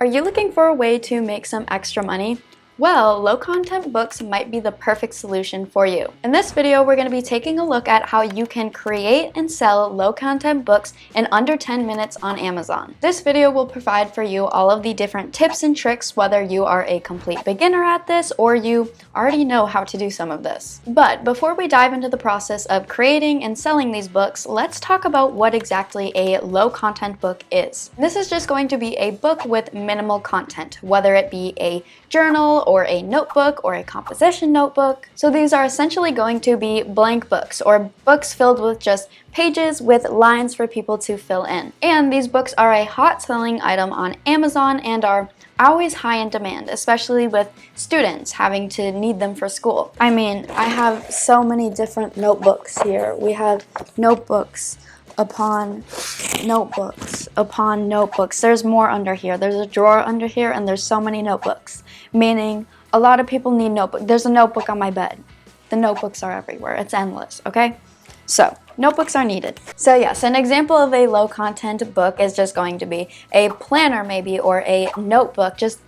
Are you looking for a way to make some extra money? Well, low content books might be the perfect solution for you. In this video, we're going to be taking a look at how you can create and sell low content books in under 10 minutes on Amazon. This video will provide for you all of the different tips and tricks, whether you are a complete beginner at this or you already know how to do some of this. But before we dive into the process of creating and selling these books, let's talk about what exactly a low content book is. This is just going to be a book with minimal content, whether it be a journal or a notebook or a composition notebook. So these are essentially going to be blank books or books filled with just pages with lines for people to fill in. And these books are a hot selling item on Amazon and are always high in demand, especially with students having to need them for school. I mean, I have so many different notebooks here. We have notebooks upon notebooks upon notebooks. There's more under here. There's a drawer under here and there's so many notebooks, meaning a lot of people need notebooks. There's a notebook on my bed. The notebooks are everywhere. It's endless, okay? So, notebooks are needed. So yes, an example of a low content book is just going to be a planner maybe, or a notebook, just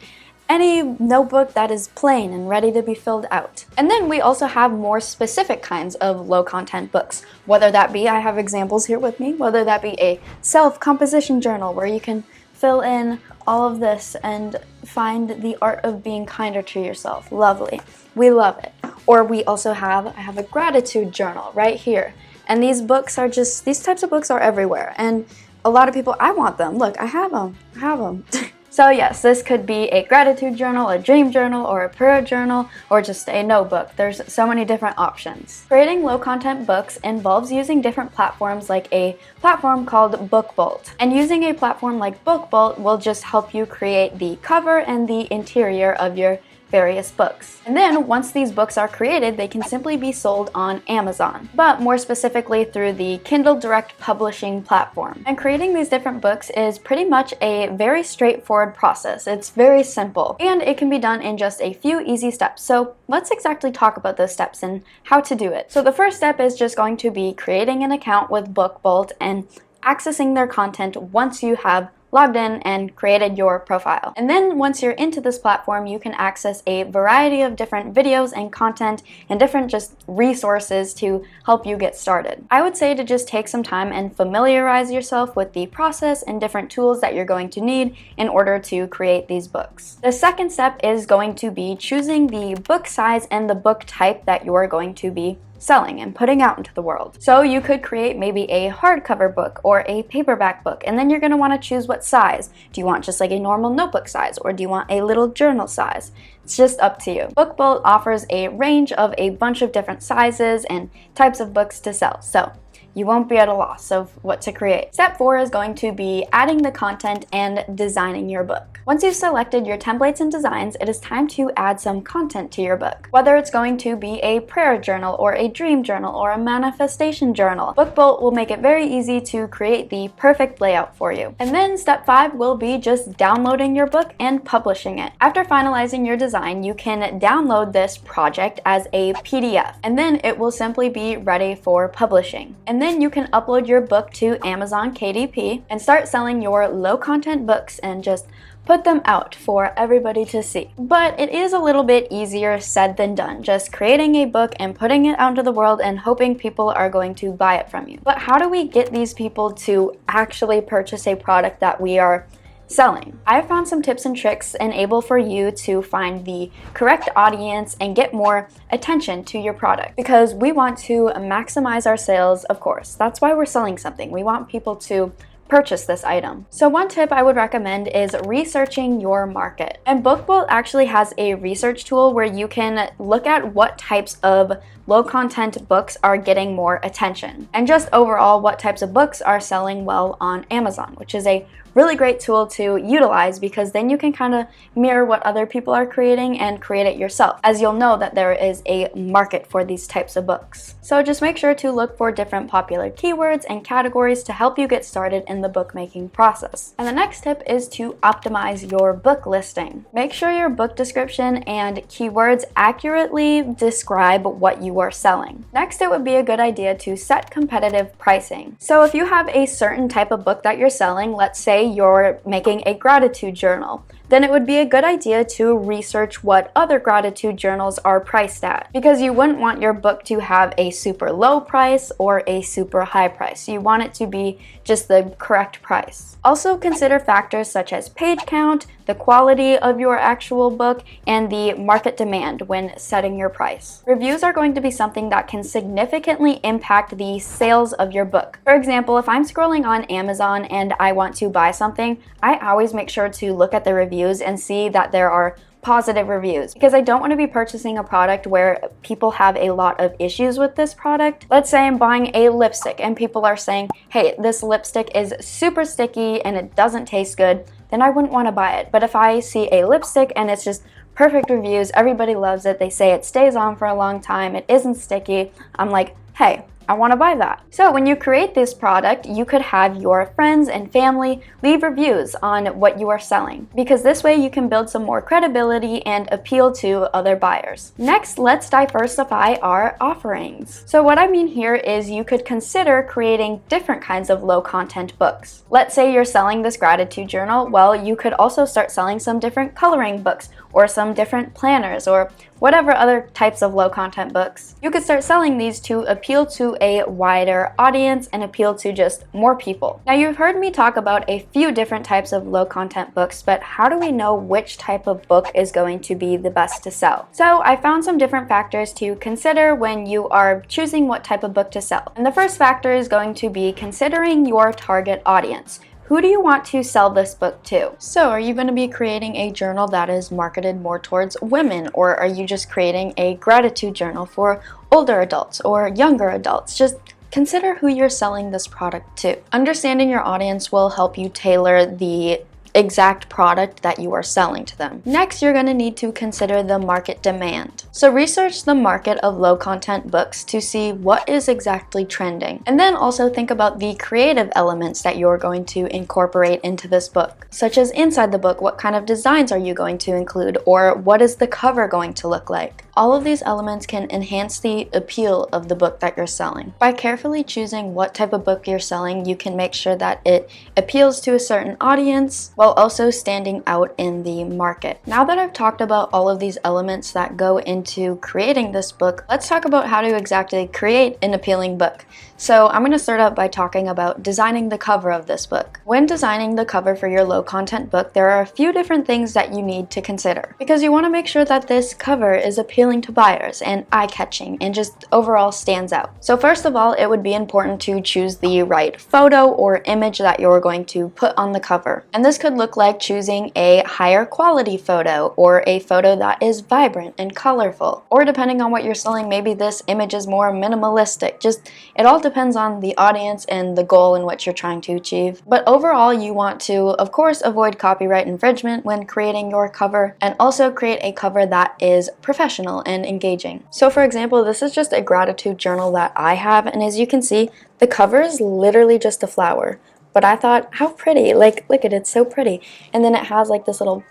any notebook that is plain and ready to be filled out. And then we also have more specific kinds of low content books, whether that be, I have examples here with me, whether that be a self-composition journal where you can fill in all of this and find the art of being kinder to yourself. Lovely. We love it. Or we also I have a gratitude journal right here. And these books are just, these types of books are everywhere. And a lot of people, I want them. Look, I have them. So yes, this could be a gratitude journal, a dream journal, or a prayer journal, or just a notebook. There's so many different options. Creating low content books involves using different platforms like a platform called BookBolt. And using a platform like BookBolt will just help you create the cover and the interior of your various books. And then once these books are created, they can simply be sold on Amazon, but more specifically through the Kindle Direct Publishing platform. And creating these different books is pretty much a very straightforward process. It's very simple and it can be done in just a few easy steps. So let's exactly talk about those steps and how to do it. So the first step is just going to be creating an account with BookBolt and accessing their content once you have logged in and created your profile. And then once you're into this platform, you can access a variety of different videos and content and different just resources to help you get started. I would say to just take some time and familiarize yourself with the process and different tools that you're going to need in order to create these books. The second step is going to be choosing the book size and the book type that you're going to be selling and putting out into the world. So you could create maybe a hardcover book or a paperback book, and then you're going to want to choose what size. Do you want just like a normal notebook size, or do you want a little journal size? It's just up to you. BookBolt offers a range of a bunch of different sizes and types of books to sell, so you won't be at a loss of what to create. Step 4 is going to be adding the content and designing your book. Once you've selected your templates and designs, it is time to add some content to your book. Whether it's going to be a prayer journal or a dream journal or a manifestation journal, BookBolt will make it very easy to create the perfect layout for you. And then step 5 will be just downloading your book and publishing it. After finalizing your design, you can download this project as a PDF, and then it will simply be ready for publishing. And then you can upload your book to Amazon KDP and start selling your low content books and just put them out for everybody to see. But it is a little bit easier said than done, just creating a book and putting it out into the world and hoping people are going to buy it from you. But how do we get these people to actually purchase a product that we are selling? I have found some tips and tricks enable for you to find the correct audience and get more attention to your product, because we want to maximize our sales, of course. That's why we're selling something. We want people to purchase this item. So one tip I would recommend is researching your market. And BookBolt actually has a research tool where you can look at what types of low content books are getting more attention, and just overall what types of books are selling well on Amazon, which is a really great tool to utilize, because then you can kind of mirror what other people are creating and create it yourself, as you'll know that there is a market for these types of books. So just make sure to look for different popular keywords and categories to help you get started in the bookmaking process. And the next tip is to optimize your book listing. Make sure your book description and keywords accurately describe what you are selling. Next, it would be a good idea to set competitive pricing. So if you have a certain type of book that you're selling, let's say you're making a gratitude journal, then it would be a good idea to research what other gratitude journals are priced at, because you wouldn't want your book to have a super low price or a super high price. You want it to be just the correct price. Also consider factors such as page count, the quality of your actual book, and the market demand when setting your price. Reviews are going to be something that can significantly impact the sales of your book. For example, if I'm scrolling on Amazon and I want to buy something, I always make sure to look at the reviews and see that there are positive reviews, because I don't want to be purchasing a product where people have a lot of issues with this product. Let's say I'm buying a lipstick and people are saying, hey, this lipstick is super sticky and it doesn't taste good, then I wouldn't want to buy it. But if I see a lipstick and it's just perfect reviews, everybody loves it, they say it stays on for a long time, it isn't sticky, I'm like, hey, I want to buy that. So when you create this product, you could have your friends and family leave reviews on what you are selling, because this way you can build some more credibility and appeal to other buyers. Next, let's diversify our offerings. So what I mean here is you could consider creating different kinds of low content books. Let's say you're selling this gratitude journal. Well, you could also start selling some different coloring books or some different planners or whatever other types of low content books. You could start selling these to appeal to a wider audience and appeal to just more people. Now, you've heard me talk about a few different types of low content books, but how do we know which type of book is going to be the best to sell? So I found some different factors to consider when you are choosing what type of book to sell. And the first factor is going to be considering your target audience. Who do you want to sell this book to? So are you going to be creating a journal that is marketed more towards women, or are you just creating a gratitude journal for older adults or younger adults? Just consider who you're selling this product to. Understanding your audience will help you tailor the exact product that you are selling to them. Next, you're going to need to consider the market demand. So research the market of low content books to see what is exactly trending. And then also think about the creative elements that you're going to incorporate into this book, such as inside the book, what kind of designs are you going to include, or what is the cover going to look like? All of these elements can enhance the appeal of the book that you're selling. By carefully choosing what type of book you're selling, you can make sure that it appeals to a certain audience while also standing out in the market. Now that I've talked about all of these elements that go into creating this book, let's talk about how to exactly create an appealing book. So I'm going to start out by talking about designing the cover of this book. When designing the cover for your low content book, there are a few different things that you need to consider, because you want to make sure that this cover is appealing to buyers and eye-catching and just overall stands out. So first of all, it would be important to choose the right photo or image that you're going to put on the cover. And this could look like choosing a higher quality photo or a photo that is vibrant and colorful. Or depending on what you're selling, maybe this image is more minimalistic. Just, it all depends on the audience and the goal in which you're trying to achieve. But overall, you want to, of course, avoid copyright infringement when creating your cover, and also create a cover that is professional and engaging. So for example, this is just a gratitude journal that I have, and as you can see, the cover is literally just a flower. But I thought, how pretty, like, look at it, it's so pretty. And then it has like this little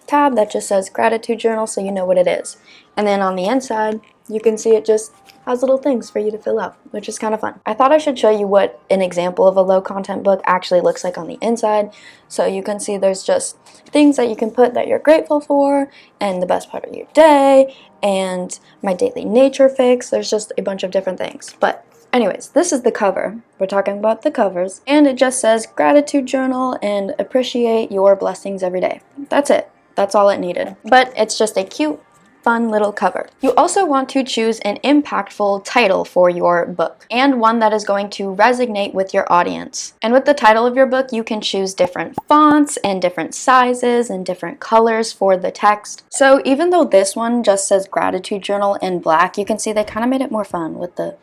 tab that just says gratitude journal, so you know what it is. And then on the inside, you can see it just has little things for you to fill out, which is kind of fun. I thought I should show you what an example of a low content book actually looks like on the inside. So you can see there's just things that you can put that you're grateful for, and the best part of your day, and my daily nature fix. There's just a bunch of different things. But anyways, this is the cover. We're talking about the covers. And it just says gratitude journal and appreciate your blessings every day. That's it. That's all it needed. But it's just a cute, fun little cover. You also want to choose an impactful title for your book, and one that is going to resonate with your audience. And with the title of your book, you can choose different fonts and different sizes and different colors for the text. So even though this one just says gratitude journal in black, you can see they kind of made it more fun with the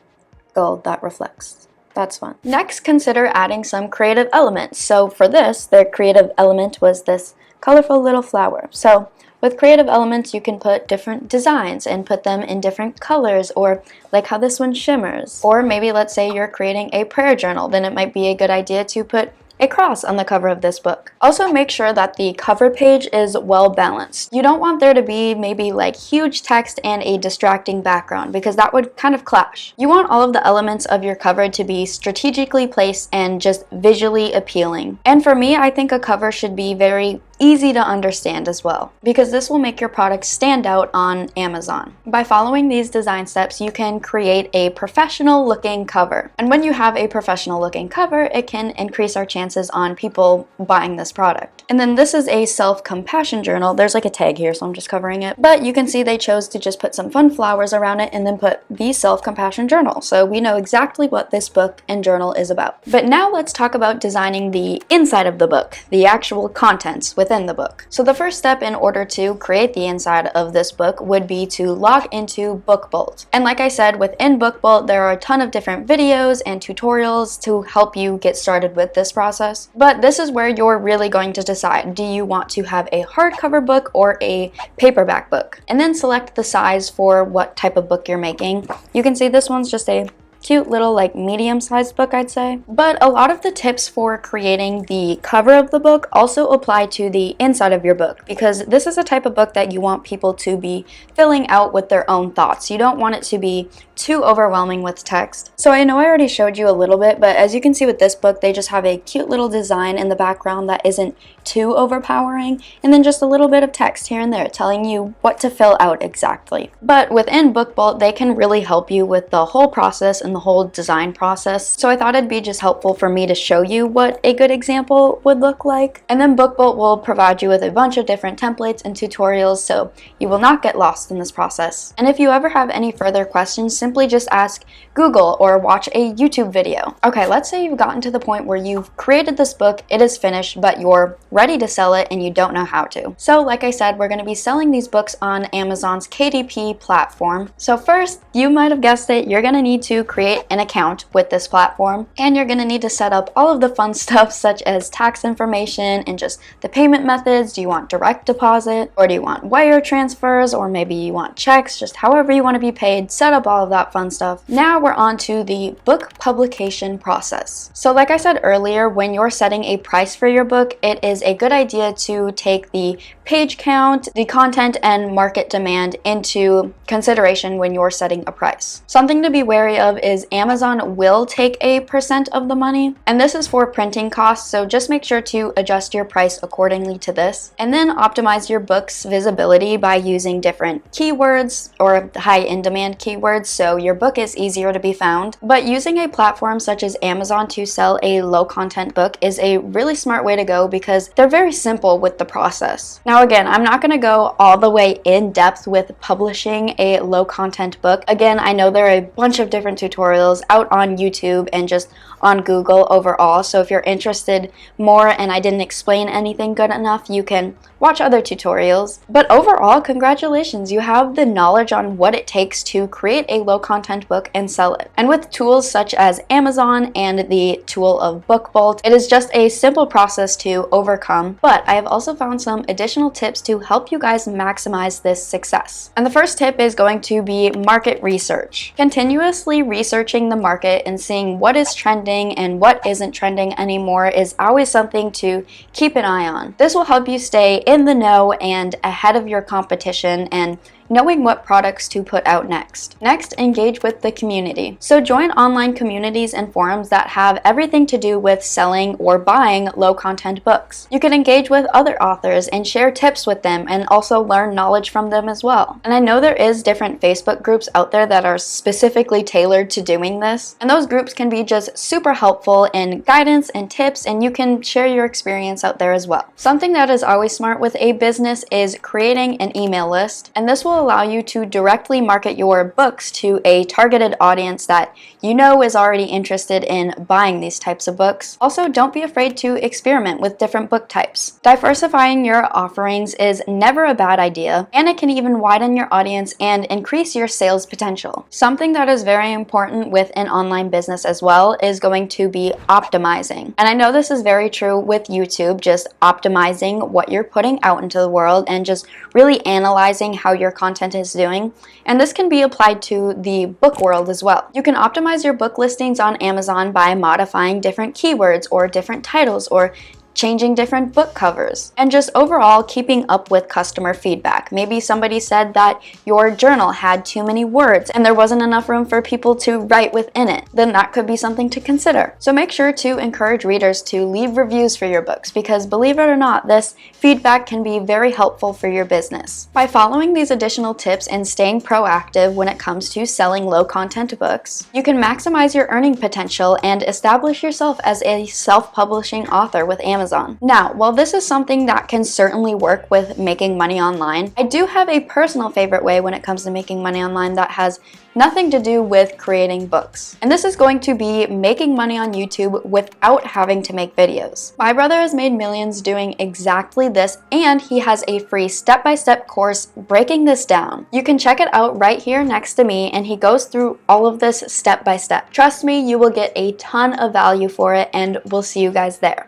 gold that reflects. That's fun. Next, consider adding some creative elements. So for this, the creative element was this colorful little flower. So with creative elements, you can put different designs and put them in different colors, or like how this one shimmers. Or maybe let's say you're creating a prayer journal, then it might be a good idea to put a cross on the cover of this book. Also make sure that the cover page is well balanced. You don't want there to be maybe like huge text and a distracting background, because that would kind of clash. You want all of the elements of your cover to be strategically placed and just visually appealing. And for me, I think a cover should be very easy to understand as well, because this will make your product stand out on Amazon. By following these design steps, you can create a professional looking cover. And when you have a professional looking cover, it can increase our chances on people buying this product. And then this is a self-compassion journal. There's like a tag here, so I'm just covering it. But you can see they chose to just put some fun flowers around it and then put the self-compassion journal. So we know exactly what this book and journal is about. But now let's talk about designing the inside of the book, the actual contents within the book. So the first step in order to create the inside of this book would be to log into BookBolt. And like I said, within BookBolt, there are a ton of different videos and tutorials to help you get started with this process. But this is where you're really going to decide, do you want to have a hardcover book or a paperback book? And then select the size for what type of book you're making. You can see this one's just a cute little like medium-sized book, I'd say. But a lot of the tips for creating the cover of the book also apply to the inside of your book, because this is a type of book that you want people to be filling out with their own thoughts. You don't want it to be too overwhelming with text. So I know I already showed you a little bit, but as you can see with this book, they just have a cute little design in the background that isn't too overpowering, and then just a little bit of text here and there telling you what to fill out exactly. But within BookBolt, they can really help you with the whole process and the whole design process. So I thought it'd be just helpful for me to show you what a good example would look like. And then BookBolt will provide you with a bunch of different templates and tutorials, so you will not get lost in this process. And if you ever have any further questions, simply just ask Google or watch a YouTube video. Okay, let's say you've gotten to the point where you've created this book, it is finished, but you're ready to sell it and you don't know how to. So like I said, we're going to be selling these books on Amazon's KDP platform. So first, you might have guessed it, you're going to need to create an account with this platform, and you're going to need to set up all of the fun stuff such as tax information and just the payment methods. Do you want direct deposit, or do you want wire transfers, or maybe you want checks? Just however you want to be paid, set up all of that fun stuff. Now we're on to the book publication process. So like I said earlier, when you're setting a price for your book, it is a good idea to take the page count, the content, and market demand into consideration when you're setting a price. Something to be wary of is Amazon will take a % of the money, and this is for printing costs, so just make sure to adjust your price accordingly to this. And then optimize your book's visibility by using different keywords or high in demand keywords so your book is easier to be found. But using a platform such as Amazon to sell a low content book is a really smart way to go, because they're very simple with the process. Now again, I'm not going to go all the way in depth with publishing a low content book. Again, I know there are a bunch of different tutorials out on YouTube and just on Google overall, so if you're interested more and I didn't explain anything good enough, you can watch other tutorials. But overall, congratulations, you have the knowledge on what it takes to create a low content book and sell it. And with tools such as Amazon and the tool of BookBolt, it is just a simple process to overcome. But I have also found some additional tips to help you guys maximize this success. And the first tip is going to be market research. Continuously researching the market and seeing what is trending and what isn't trending anymore is always something to keep an eye on. This will help you stay in the know and ahead of your competition and knowing what products to put out next. Next, engage with the community. So join online communities and forums that have everything to do with selling or buying low content books. You can engage with other authors and share tips with them and also learn knowledge from them as well. And I know there is different Facebook groups out there that are specifically tailored to doing this, and those groups can be just super helpful in guidance and tips, and you can share your experience out there as well. Something that is always smart with a business is creating an email list, and this will allow you to directly market your books to a targeted audience that you know is already interested in buying these types of books. Also, don't be afraid to experiment with different book types. Diversifying your offerings is never a bad idea, and it can even widen your audience and increase your sales potential. Something that is very important with an online business as well is going to be optimizing. And I know this is very true with YouTube, just optimizing what you're putting out into the world and just really analyzing how your content is doing. And this can be applied to the book world as well. You can optimize your book listings on Amazon by modifying different keywords or different titles or changing different book covers, and just overall keeping up with customer feedback. Maybe somebody said that your journal had too many words and there wasn't enough room for people to write within it. Then that could be something to consider. So make sure to encourage readers to leave reviews for your books, because believe it or not, this feedback can be very helpful for your business. By following these additional tips and staying proactive when it comes to selling low content books, you can maximize your earning potential and establish yourself as a self-publishing author with Amazon. Now, while this is something that can certainly work with making money online, I do have a personal favorite way when it comes to making money online that has nothing to do with creating books. And this is going to be making money on YouTube without having to make videos. My brother has made millions doing exactly this, and he has a free step-by-step course breaking this down. You can check it out right here next to me, and he goes through all of this step by step. Trust me, you will get a ton of value for it, and we'll see you guys there.